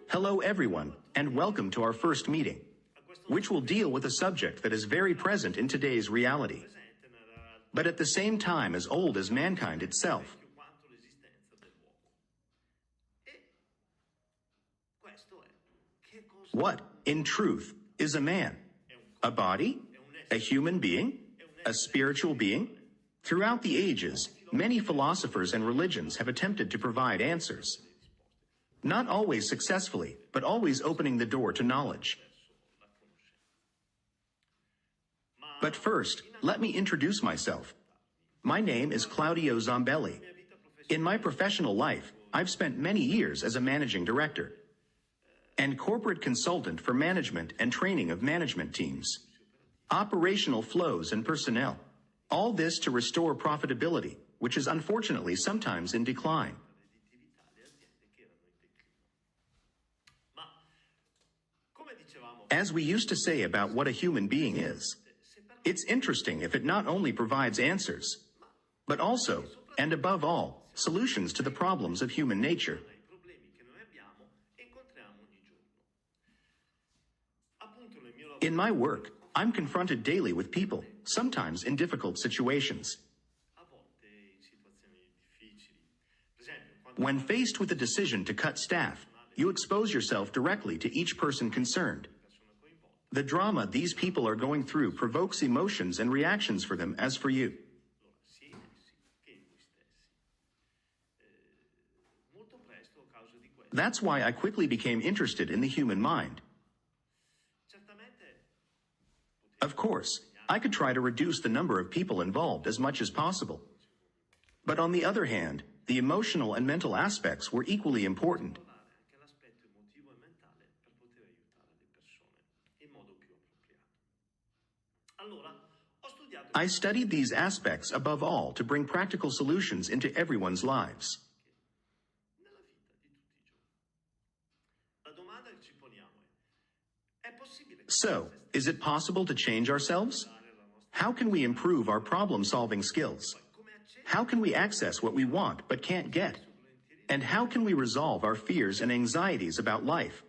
Hello everyone, and welcome to our first meeting, which will deal with a subject that is very present in today's reality, but at the same time as old as mankind itself. What, in truth, is a man? A body? A human being? A spiritual being? Throughout the ages, many philosophers and religions have attempted to provide answers. Not always successfully, but always opening the door to knowledge. But first, let me introduce myself. My name is Claudio Zambelli. In my professional life, I've spent many years as a managing director and corporate consultant for management and training of management teams, operational flows and personnel. All this to restore profitability, which is unfortunately sometimes in decline. As we used to say about what a human being is, it's interesting if it not only provides answers, but also, and above all, solutions to the problems of human nature. In my work, I'm confronted daily with people, sometimes in difficult situations. When faced with a decision to cut staff, you expose yourself directly to each person concerned. The drama these people are going through provokes emotions and reactions for them as for you. That's why I quickly became interested in the human mind. Of course, I could try to reduce the number of people involved as much as possible. But on the other hand, the emotional and mental aspects were equally important. I studied these aspects above all to bring practical solutions into everyone's lives. So, is it possible to change ourselves? How can we improve our problem-solving skills? How can we access what we want but can't get? And how can we resolve our fears and anxieties about life?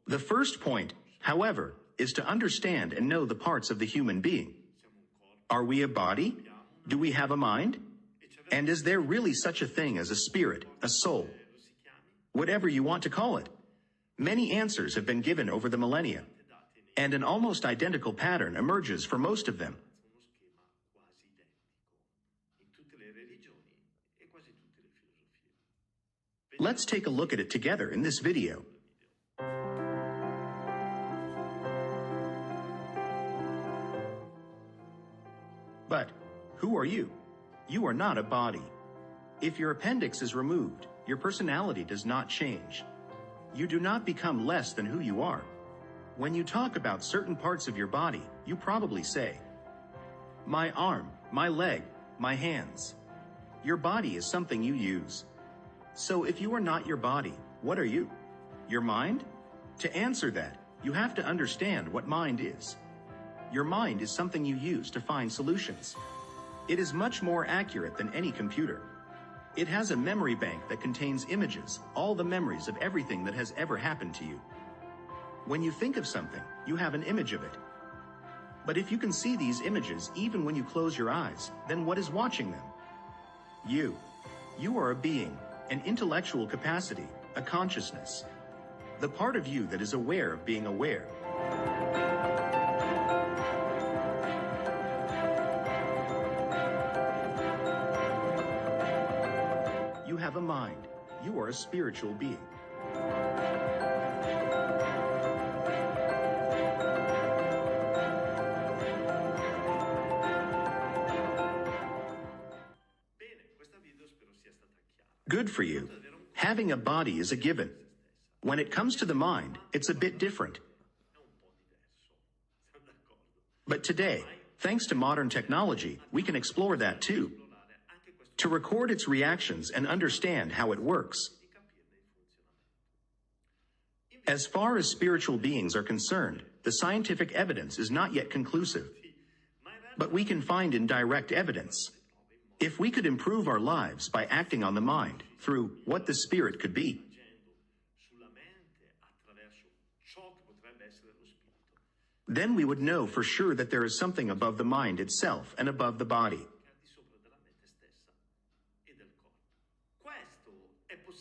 The first point, however, is to understand and know the parts of the human being. Are we a body? Do we have a mind? And is there really such a thing as a spirit, a soul? Whatever you want to call it. Many answers have been given over the millennia, and an almost identical pattern emerges for most of them. Let's take a look at it together in this video. But who are you? You are not a body. If your appendix is removed, your personality does not change. You do not become less than who you are. When you talk about certain parts of your body, you probably say, my arm, my leg, my hands. Your body is something you use. So if you are not your body, what are you? Your mind? To answer that, you have to understand what mind is. Your mind is something you use to find solutions. It is much more accurate than any computer. It has a memory bank that contains images, all the memories of everything that has ever happened to you. When you think of something, you have an image of it. But if you can see these images even when you close your eyes, then what is watching them? You. You are a being, an intellectual capacity, a consciousness. The part of you that is aware of being aware. You have a mind. You are a spiritual being. Good for you. Having a body is a given. When it comes to the mind, it's a bit different. But today, thanks to modern technology, we can explore that too. To record its reactions and understand how it works. As far as spiritual beings are concerned, the scientific evidence is not yet conclusive. But we can find indirect evidence. If we could improve our lives by acting on the mind through what the spirit could be, then we would know for sure that there is something above the mind itself and above the body.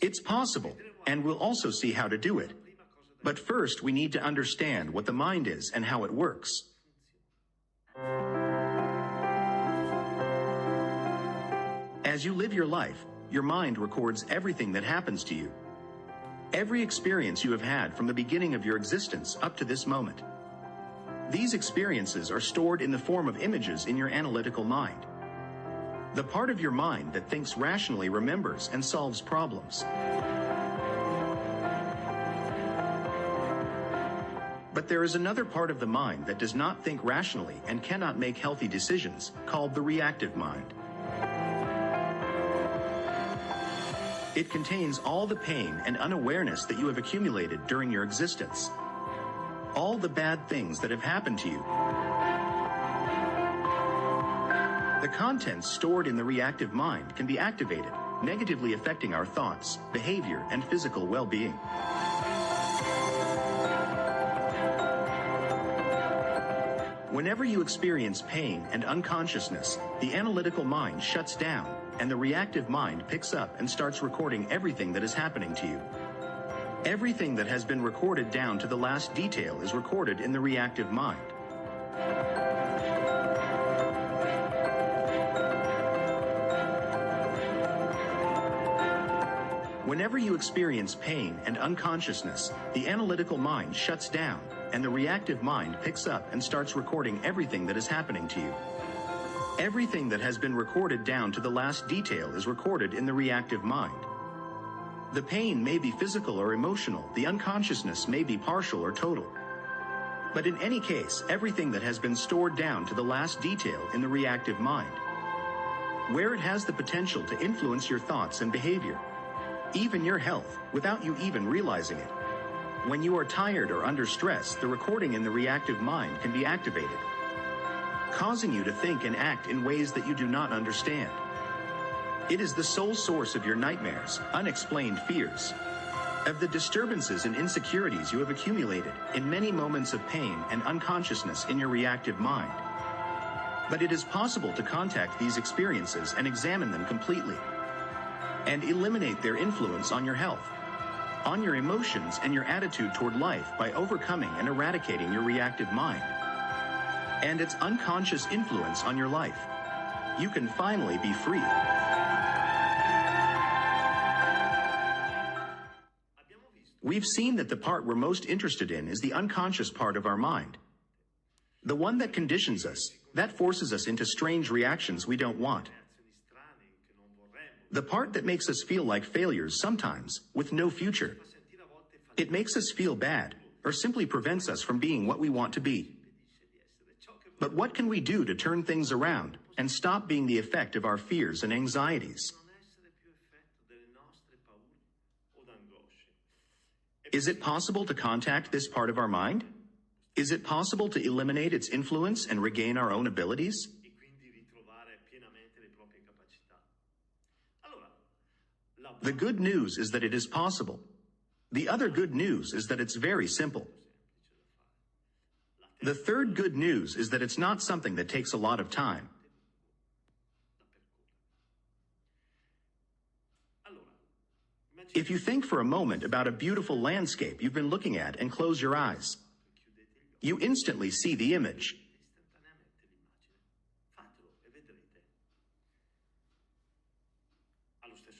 It's possible, and we'll also see how to do it. But first, we need to understand what the mind is and how it works. As you live your life, your mind records everything that happens to you. Every experience you have had from the beginning of your existence up to this moment. These experiences are stored in the form of images in your analytical mind. The part of your mind that thinks rationally remembers and solves problems. But there is another part of the mind that does not think rationally and cannot make healthy decisions, called the reactive mind. It contains all the pain and unawareness that you have accumulated during your existence. All the bad things that have happened to you. The contents stored in the reactive mind can be activated, negatively affecting our thoughts, behavior, and physical well-being. Whenever you experience pain and unconsciousness, the analytical mind shuts down, and the reactive mind picks up and starts recording everything that is happening to you. Everything that has been recorded down to the last detail is recorded in the reactive mind. Whenever you experience pain and unconsciousness, the analytical mind shuts down, and the reactive mind picks up and starts recording everything that is happening to you. Everything that has been recorded down to the last detail is recorded in the reactive mind. The pain may be physical or emotional, the unconsciousness may be partial or total. But in any case, everything that has been stored down to the last detail in the reactive mind, where it has the potential to influence your thoughts and behavior, even your health, without you even realizing it. When you are tired or under stress, the recording in the reactive mind can be activated, causing you to think and act in ways that you do not understand. It is the sole source of your nightmares, unexplained fears, of the disturbances and insecurities you have accumulated in many moments of pain and unconsciousness in your reactive mind. But it is possible to contact these experiences and examine them completely, and eliminate their influence on your health, on your emotions and your attitude toward life by overcoming and eradicating your reactive mind and its unconscious influence on your life. You can finally be free. We've seen that the part we're most interested in is the unconscious part of our mind. The one that conditions us, that forces us into strange reactions we don't want. The part that makes us feel like failures sometimes, with no future. It makes us feel bad, or simply prevents us from being what we want to be. But what can we do to turn things around and stop being the effect of our fears and anxieties? Is it possible to contact this part of our mind? Is it possible to eliminate its influence and regain our own abilities? The good news is that it is possible. The other good news is that it's very simple. The third good news is that it's not something that takes a lot of time. If you think for a moment about a beautiful landscape you've been looking at and close your eyes, you instantly see the image.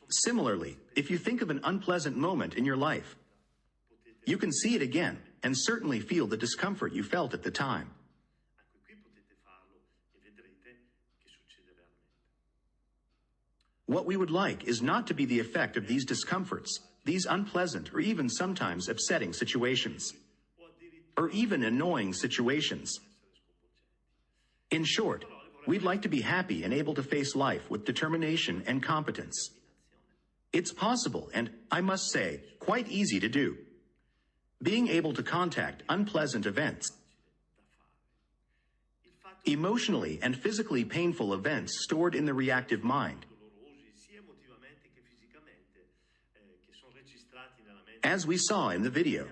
Similarly, if you think of an unpleasant moment in your life, you can see it again and certainly feel the discomfort you felt at the time. What we would like is not to be the effect of these discomforts, these unpleasant or even sometimes upsetting situations, or even annoying situations. In short, we'd like to be happy and able to face life with determination and competence. It's possible and, I must say, quite easy to do. Being able to contact unpleasant events, Emotionally and physically painful events stored in the reactive mind. As we saw in the video,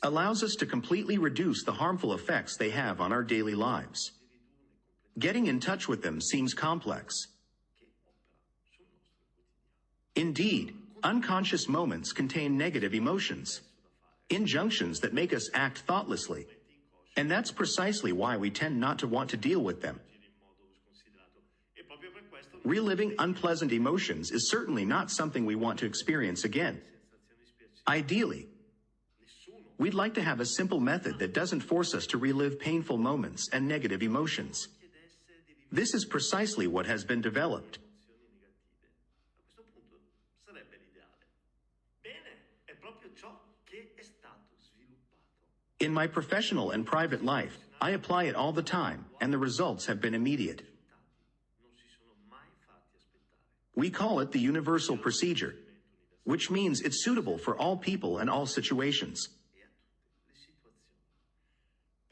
allows us to completely reduce the harmful effects they have on our daily lives. Getting in touch with them seems complex. Indeed, unconscious moments contain negative emotions, injunctions that make us act thoughtlessly, and that's precisely why we tend not to want to deal with them. Reliving unpleasant emotions is certainly not something we want to experience again. Ideally, we'd like to have a simple method that doesn't force us to relive painful moments and negative emotions. This is precisely what has been developed. In my professional and private life, I apply it all the time, and the results have been immediate. We call it the universal procedure, which means it's suitable for all people and all situations.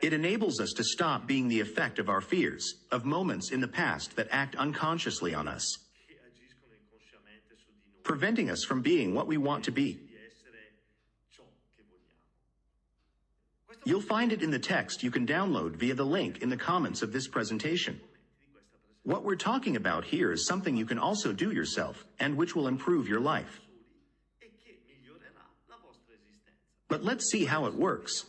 It enables us to stop being the effect of our fears, of moments in the past that act unconsciously on us, preventing us from being what we want to be. You'll find it in the text you can download via the link in the comments of this presentation. What we're talking about here is something you can also do yourself, and which will improve your life. But let's see how it works.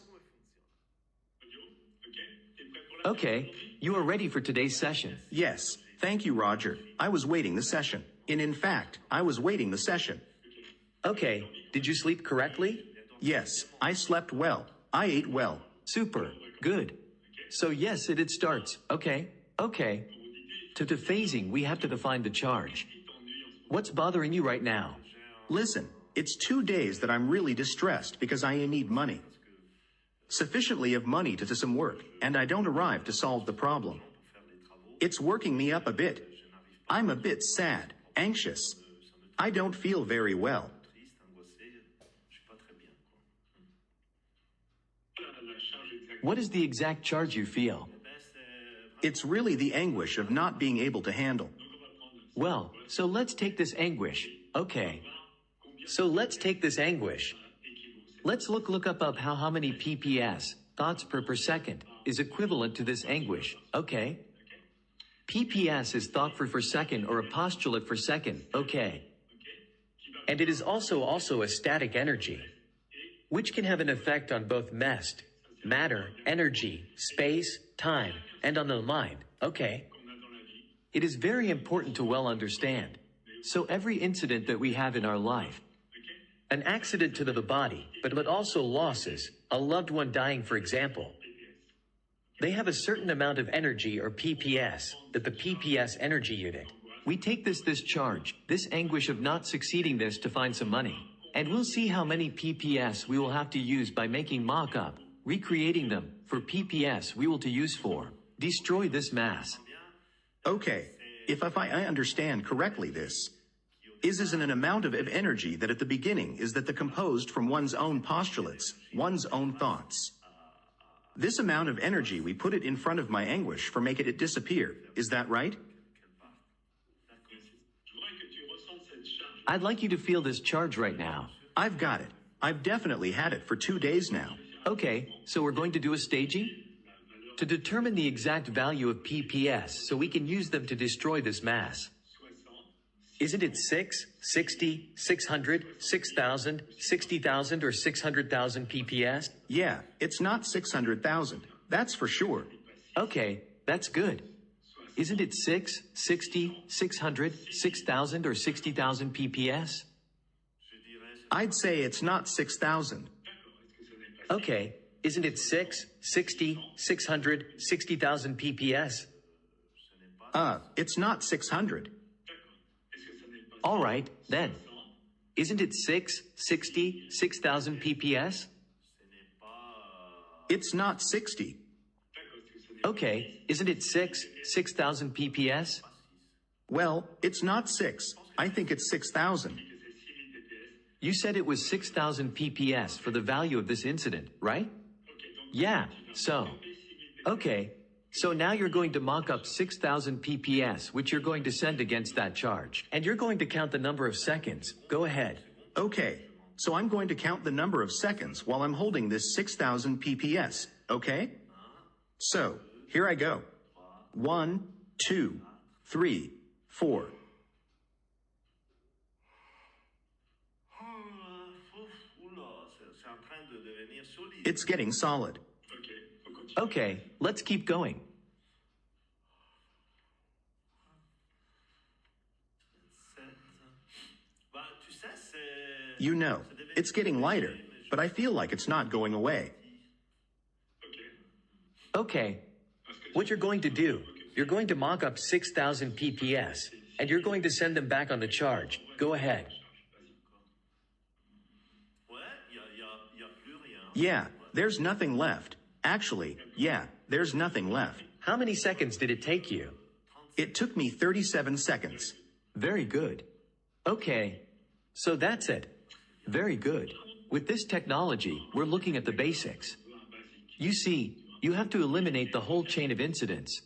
Okay, you are ready for today's session. Yes, thank you, Roger. I was waiting the session. In fact, I was waiting the session. Okay, did you sleep correctly? Yes, I slept well. I ate well. Super, good. So yes, it starts. Okay. To phasing, we have to define the charge. What's bothering you right now? Listen, it's 2 days that I'm really distressed because I need money. Sufficiently of money to do some work, and I don't arrive to solve the problem. It's working me up a bit. I'm a bit sad, anxious. I don't feel very well. What is the exact charge you feel? It's really the anguish of not being able to handle. Well, so let's take this anguish. Okay. So let's take this anguish. Let's look up how many PPS, thoughts per second, is equivalent to this anguish. Okay. PPS is thought per second or a postulate per second. Okay. And it is also a static energy, which can have an effect on both matter, energy, space, time, and on the mind. Okay. It is very important to well understand. So every incident that we have in our life, an accident to the body, but also losses, a loved one dying, for example, they have a certain amount of energy or PPS, that the PPS energy unit. We take this charge, this anguish of not succeeding this to find some money, and we'll see how many PPS we will have to use by making mock-up, recreating them, for PPS we will to use for destroy this mass. Okay, if I understand correctly, this is an amount of energy that at the beginning is that the composed from one's own postulates, one's own thoughts. This amount of energy, we put it in front of my anguish for making it disappear. Is that right? I'd like you to feel this charge right now. I've got it. I've definitely had it for 2 days now. Okay, so we're going to do a staging? To determine the exact value of PPS so we can use them to destroy this mass. Isn't it 6, 60, 600, 6,000, 60,000, or 600,000 PPS? Yeah, it's not 600,000. That's for sure. Okay, that's good. Isn't it 6, 60, 600, 6,000, or 60,000 PPS? I'd say it's not 6,000. Okay, isn't it 6, 60, 600, 60,000 PPS? It's not 600. All right, then. Isn't it 6, 60, 6,000 PPS? It's not 60. Okay, isn't it 6, 6,000 PPS? Well, it's not 6. I think it's 6,000. You said it was 6,000 PPS for the value of this incident, right? Yeah, so. Okay, So now you're going to mock up 6,000 PPS, which you're going to send against that charge. And you're going to count the number of seconds. Go ahead. Okay, so I'm going to count the number of seconds while I'm holding this 6,000 PPS, okay? So, here I go. 1, 2, 3, 4. It's getting solid. Okay, let's keep going. You know, it's getting lighter, but I feel like it's not going away. Okay, what you're going to do, you're going to mock up 6,000 PPS, and you're going to send them back on the charge. Go ahead. Yeah, there's nothing left. Actually, yeah, there's nothing left. How many seconds did it take you? It took me 37 seconds. Very good. Okay, so that's it. Very good. With this technology, we're looking at the basics. You see, you have to eliminate the whole chain of incidents.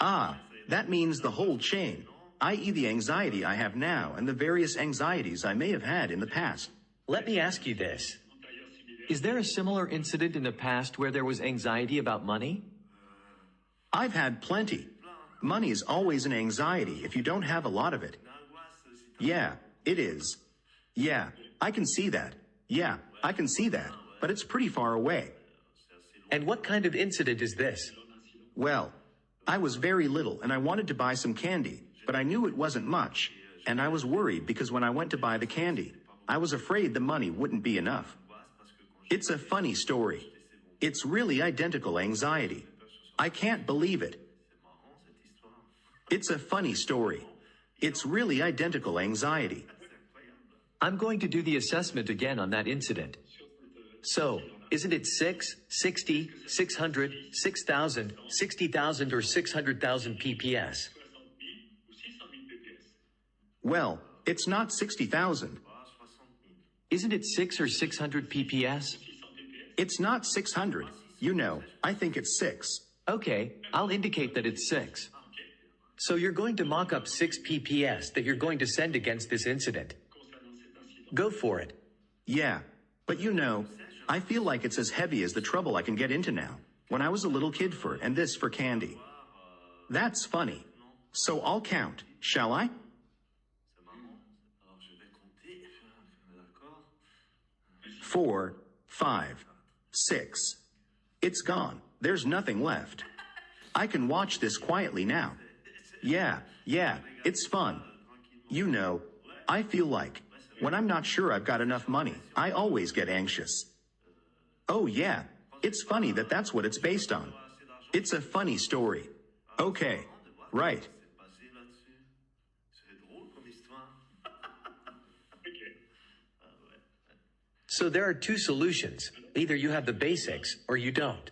Ah, that means the whole chain, i.e. the anxiety I have now and the various anxieties I may have had in the past. Let me ask you this. Is there a similar incident in the past where there was anxiety about money? I've had plenty. Money is always an anxiety if you don't have a lot of it. Yeah, it is. Yeah, I can see that. Yeah, I can see that, but it's pretty far away. And what kind of incident is this? Well, I was very little and I wanted to buy some candy, but I knew it wasn't much, and I was worried because when I went to buy the candy, I was afraid the money wouldn't be enough. It's a funny story. It's really identical anxiety. I can't believe it. It's a funny story. It's really identical anxiety. I'm going to do the assessment again on that incident. So, isn't it 6, 60, 600, 6,000, 60,000, or 600,000 PPS? Well, it's not 60,000. Isn't it 6 or 600 PPS? It's not 600. You know, I think it's 6. Okay, I'll indicate that it's 6. So you're going to mock up 6 PPS that you're going to send against this incident. Go for it. Yeah, but you know, I feel like it's as heavy as the trouble I can get into now, when I was a little kid and this for candy. That's funny. So I'll count, shall I? 4, 5, 6. It's gone. There's nothing left. I can watch this quietly now. Yeah, it's fun. You know, I feel like, when I'm not sure I've got enough money, I always get anxious. Oh yeah, it's funny that that's what it's based on. It's a funny story. Okay, right. So there are two solutions. Either you have the basics or you don't.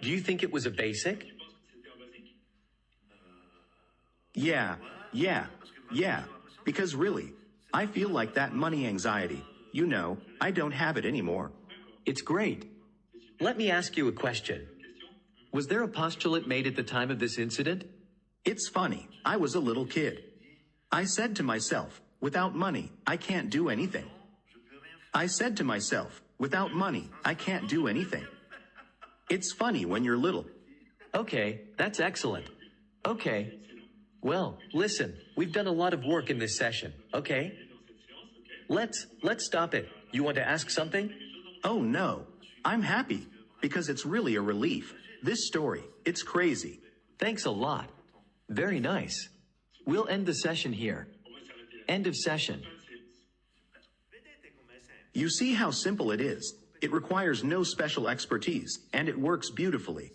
Do you think it was a basic? Yeah. Because really, I feel like that money anxiety, you know, I don't have it anymore. It's great. Let me ask you a question. Was there a postulate made at the time of this incident? It's funny, I was a little kid. I said to myself, without money, I can't do anything. I said to myself, without money, I can't do anything. It's funny when you're little. Okay, that's excellent. Okay. Well, listen, we've done a lot of work in this session, okay? Let's stop it. You want to ask something? Oh no, I'm happy, because it's really a relief. This story, it's crazy. Thanks a lot. Very nice. We'll end the session here. End of session. You see how simple it is. It requires no special expertise, and it works beautifully.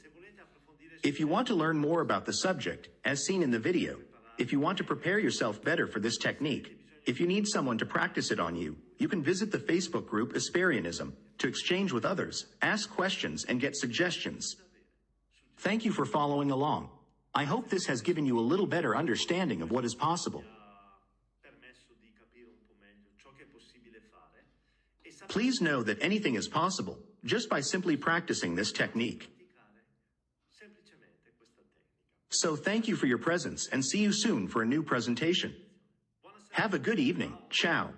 If you want to learn more about the subject, as seen in the video, if you want to prepare yourself better for this technique, if you need someone to practice it on you, you can visit the Facebook group Esperianism to exchange with others, ask questions, and get suggestions. Thank you for following along. I hope this has given you a little better understanding of what is possible. Please know that anything is possible just by simply practicing this technique. So thank you for your presence and see you soon for a new presentation. Have a good evening. Ciao.